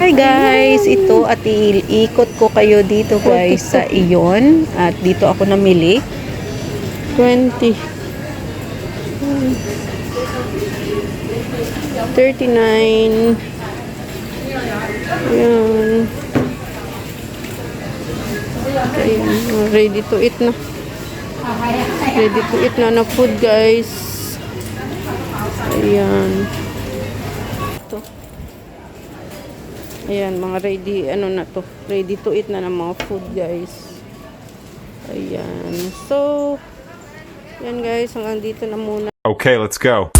Hi guys, ito at iikot ko kayo dito guys sa Iyon at dito ako namili 20 39 ayan. Ayan, ready to eat na food guys. Ayan ito. Ayan, mga ready, ready to eat na ng mga food, guys. Ayan. So, yan guys, hanggang dito na muna. Okay, let's go.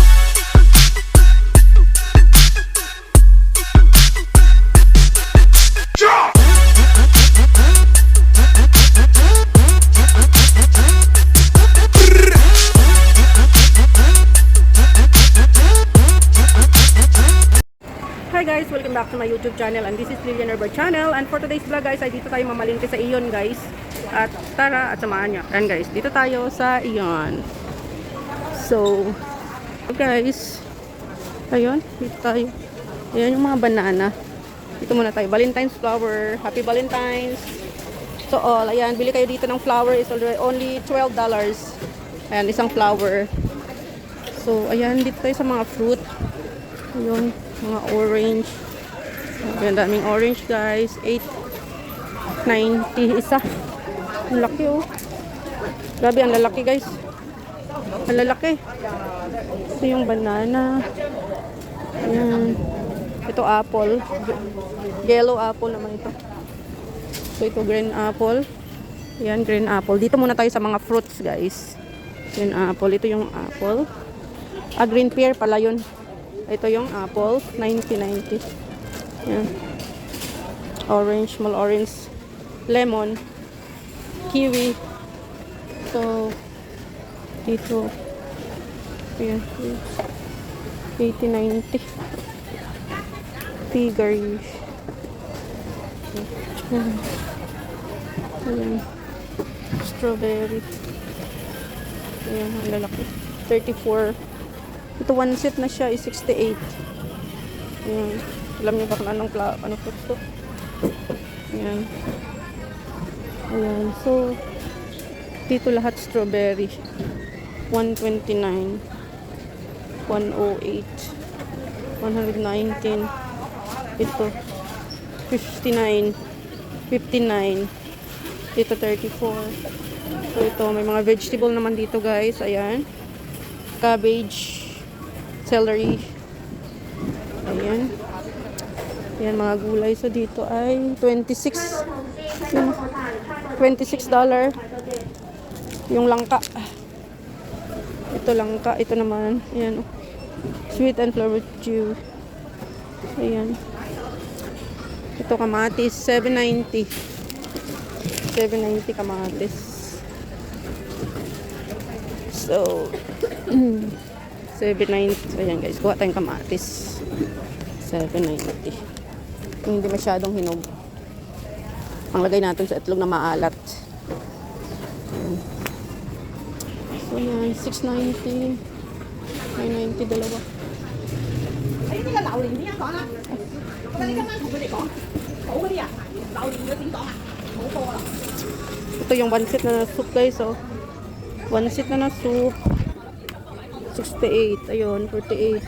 Hi guys, welcome back to my YouTube channel and this is Lilian Herber channel, and for today's vlog guys ay dito tayo mamalingki sa Iyon guys, at tara at samahan nyo. And guys, dito tayo sa Iyon. So guys, ayun, dito tayo. Ayan yung mga banana. Dito muna tayo, Valentine's flower. Happy Valentine's to all. Ayan, bili kayo dito ng flower, is only $12. Ayan, isang flower. So ayan, dito tayo sa mga fruit. Ayun, mga orange. Ayan, daming orange guys. $8.90 isa. Ang laki oh. Grabe, ang lalaki guys. Ang lalaki. Ito yung banana. Ayan. Ito apple. Yellow apple naman ito. So ito green apple. Ayan, green apple. Dito muna tayo sa mga fruits guys. Green apple. Ito yung apple. Green pear pala yun. Ito yung apple, $90.90. Yan. Orange, small orange. Lemon. Kiwi. So, dito. Ayan. $80.90. Tigers. Ayan. Strawberry. Ayan, ang lalaki. $34. Ito one set na siya is $68. Ayan. Alam niyo ba kung anong fruit to? Ayan. Ayan. So, dito lahat strawberry. $129. $108. $119. Ito. $59. $59. Dito $34. So, ito. May mga vegetable naman dito guys. Ayan. Cabbage. Celery. Ayan. Ayan mga gulay. So dito ay $26. Yung langka. Ito langka. Ito naman. Ayan. Sweet and flavored chew. Ayan. Ito kamatis. $7.90. $7.90 kamatis. So, $7.90. Ayan guys, kuha tayong kamatis. $7.90. Kung hindi masyadong hinog, panglagay natin sa itlog na maalat. Ayan. So yan, $6.90. $9.90 dalawa. Ito yung one set na soup guys, oh. One set na soup. $68. Ayun, $48.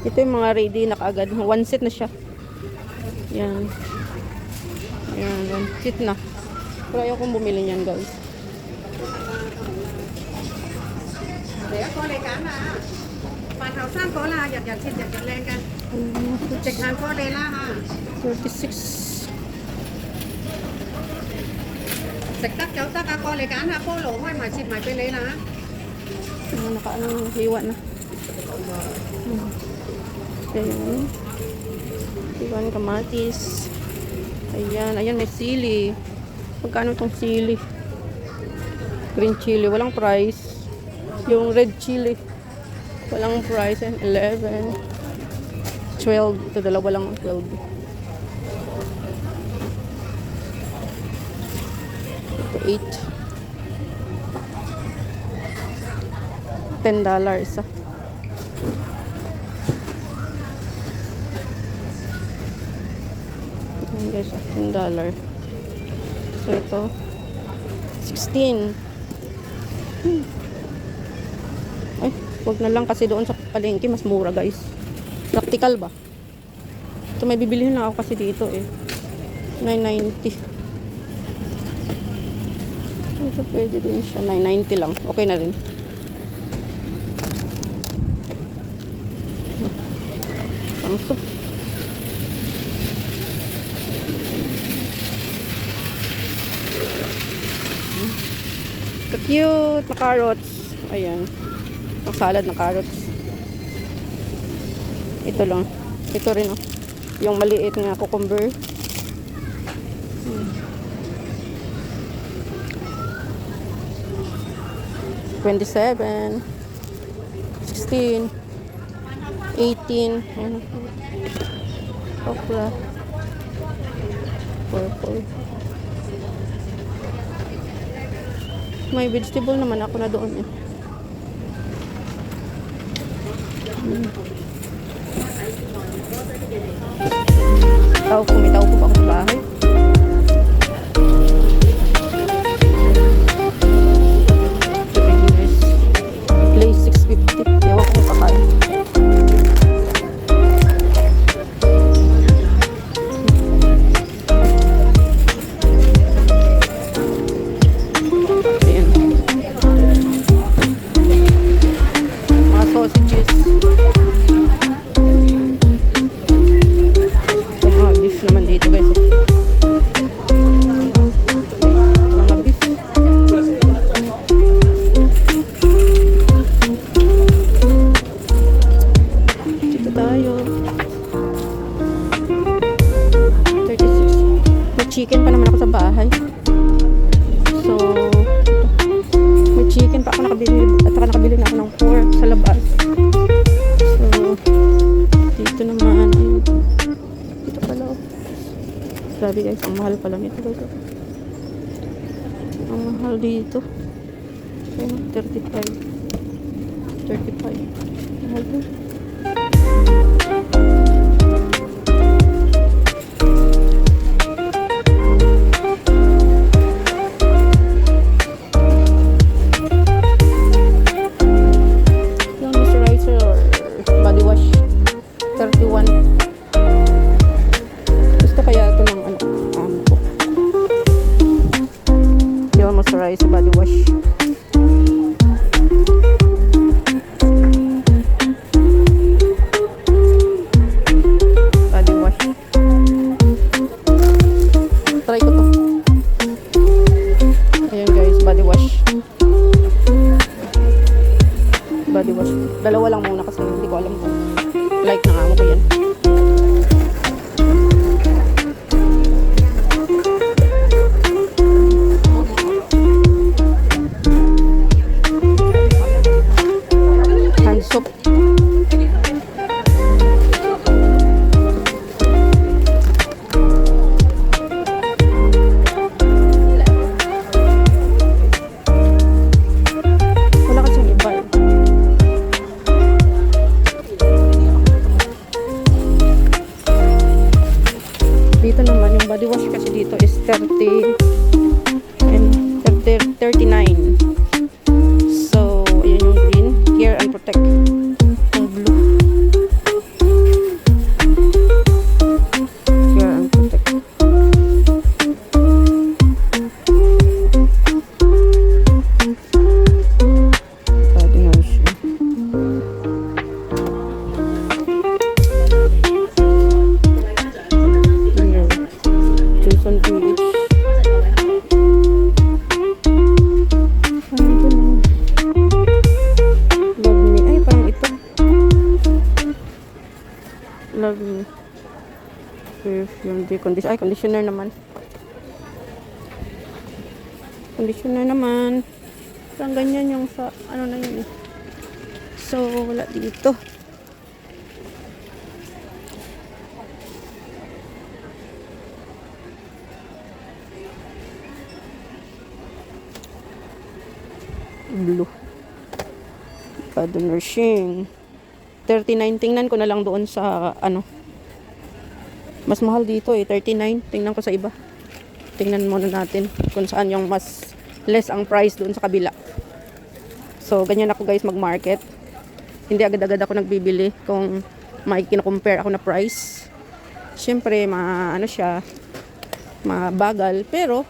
Ito yung mga ready na kaagad. One set na siya. Yan. Ayan, one set na. Pero ayaw kong bumili niyan guys. $36. Nakaanong hiwa na. Ayan. Iwan kamatis. Ayan. Ayan, may sili. Magkano itong sili? Green chili. Walang price. Yung red chili. Walang price. 11. 12. Ito dalawa lang. 12. Ito 8. $10 isa. Ayan guys, $15. So ito, 16. Ay, wag na lang kasi doon sa palengke mas mura guys. Practical ba? Ito may bibilihin lang ako kasi dito eh. 990. Ito pwede din siya. 990 lang. Okay na rin. Samsung. Cute na carrots. Ayan. Ang salad na carrots. Ito lang. Ito rin oh. Yung maliit nga cucumber. $27, $16, $18. Ayan. Okra. Purple. May vegetable naman ako na doon eh. Tao po, may tao po pa ako sa bahay. Place 650. Ewan ko kung kakain. Chicken pa naman ako sa bahay. So, may chicken pa ako nakabili at saka nakabili na ako ng pork sa labas. So, dito naman dito pala. Grabe guys, ang mahal pala nito guys. Ang mahal dito. So, 35. Mahal to. Moisturizer body wash. Body wash. Try ko to. Ayan guys, body wash. Body wash. Dalawa lang muna kasi hindi ko alam kung like na amo ko yan. Soap. Wala kasing iba eh. Dito naman yung body wash kasi dito is 30 and 39. So, ayan yung green. Care and protect. Yung blue. Care and protect. Body wash. Choose on PH. Love me. Perfume, conditioner naman. Conditioner naman. Parang ganyan yung sa, ano na yun eh. So, wala dito. Blue. Body nourishing. 39, tingnan ko na lang doon sa ano Mas mahal dito eh, 39. Tingnan ko sa iba. Tingnan muna natin kung saan yung mas less ang price doon sa kabila. So, ganyan ako guys mag-market. Hindi agad-agad ako nagbibili kung may kino-compare ako na price. Siyempre, ano siya, mabagal. Pero,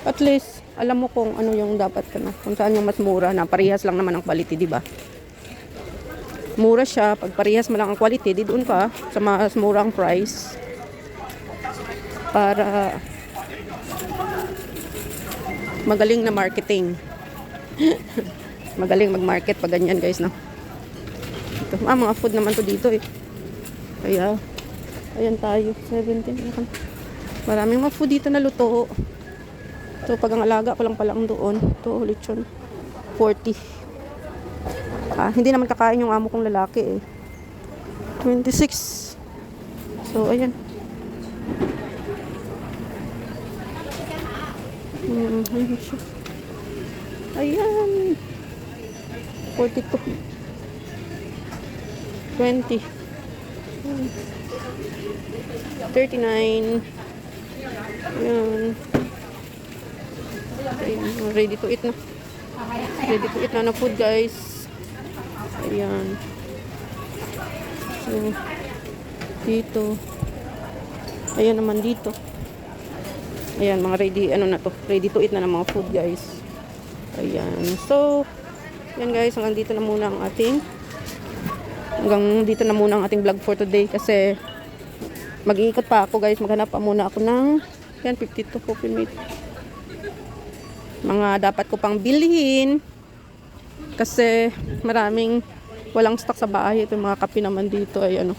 at least, alam mo kung ano yung dapat ka na. Kung saan yung mas mura na parehas lang naman ang quality, di ba? Mura siya. Pag parehas mo lang ang quality, di doon ka sa mas murang price. Para magaling na marketing. Magaling mag-market pag ganyan guys, no? Ito, mga food naman to dito eh. Kaya, ayan tayo, 17. Maraming mga food dito na luto. Ito, pag ang alaga ko lang palang doon. Ito, lechon. 40. Hindi naman kakain yung amo kong lalaki eh. 26. So, ayan. Ayan siya. Ayan. 42. 20. 39. Ayan. Ayan. Ready to eat na. Ready to eat na food guys. Ayan. So, dito. Ayan naman dito. Ayan, mga ready, ano na to. Ready to eat na ng mga food guys. Ayan. So, yan guys, hanggang dito na muna ang ating vlog for today kasi mag-iikot pa ako guys, maghanap pa muna ako ng 52 coffee mate. Mga dapat ko pang bilhin kasi maraming walang stock sa bahay. Ito mga kape naman dito ay ano.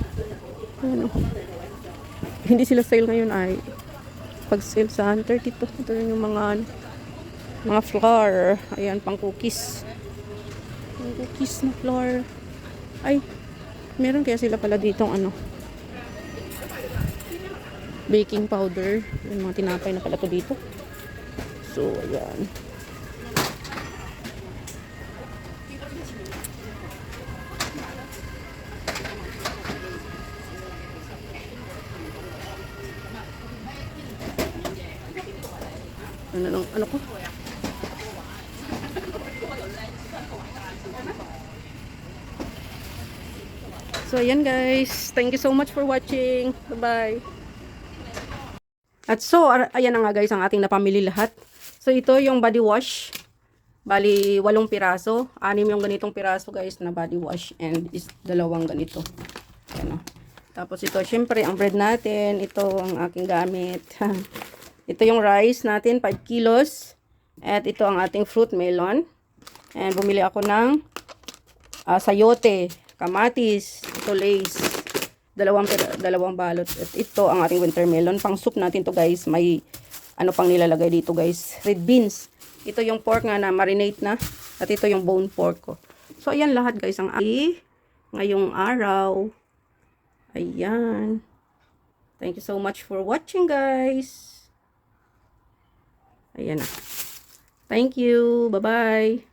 Hindi sila sale ngayon ay pag sale sa 32. Ito yung mga flour. Ayan, pang cookies. Pang cookies na flour. Ay, meron kaya sila pala ditong baking powder. Yung mga tinapay na pala to dito. So, ayan. Ano ko? So, ayan guys. Thank you so much for watching. Bye-bye. At so, ayan na nga guys ang ating napamili lahat. So, ito yung body wash. Bali, 8 piraso. 6 yung ganitong piraso guys na body wash. And is 2 ganito. Ayan o. Tapos ito, syempre, ang bread natin. Ito ang aking gamit. Ito yung rice natin, 5 kilos. At ito ang ating fruit melon. And bumili ako ng sayote, kamatis, ito lace, dalawang balot. At ito ang ating winter melon. Pang soup natin to guys. May ano pang nilalagay dito guys. Red beans. Ito yung pork nga na marinate na. At ito yung bone pork ko. So ayan lahat guys ang ngayong araw. Ayan. Thank you so much for watching guys. Ayan na. Thank you. Bye-bye.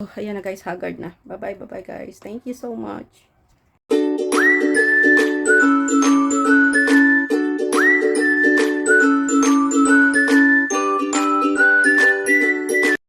Oh, ayan na guys, haggard na. Bye-bye guys. Thank you so much.